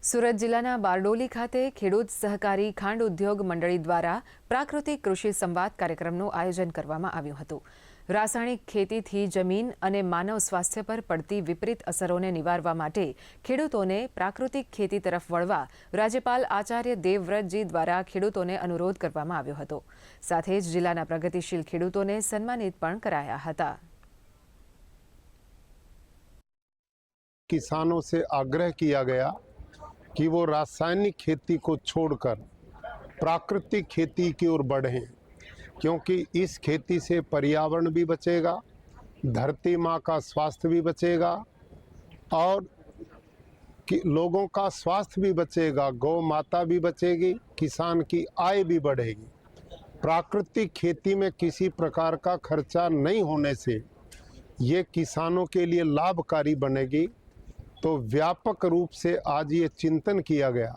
સુરત જિલ્લાના બારડોલી ખાતે ખેડૂત સહકારી ખાંડ ઉદ્યોગ મંડળી દ્વારા પ્રાકૃતિક કૃષિ સંવાદ કાર્યક્રમનું આયોજન કરવામાં આવ્યું હતું। રાસાયણિક ખેતીથી જમીન અને માનવ સ્વાસ્થ્ય પર પડતી વિપરીત અસરોને નિવારવા માટે ખેડૂતોને પ્રાકૃતિક ખેતી તરફ વળવા રાજ્યપાલ આચાર્ય દેવવ્રતજી દ્વારા ખેડૂતોને અનુરોધ કરવામાં આવ્યો હતો। સાથે જ જિલ્લાના પ્રગતિશીલ ખેડૂતોને સન્માનિત પણ કરાયા હતા। किसानों से आग्रह किया गया कि वो रासायनिक खेती को छोड़कर प्राकृतिक खेती की ओर बढ़ें, क्योंकि इस खेती से पर्यावरण भी बचेगा, धरती माँ का स्वास्थ्य भी बचेगा और कि लोगों का स्वास्थ्य भी बचेगा, गौ माता भी बचेगी, किसान की आय भी बढ़ेगी। प्राकृतिक खेती में किसी प्रकार का खर्चा नहीं होने से ये किसानों के लिए लाभकारी बनेगी। तो व्यापक रूप से आज ये चिंतन किया गया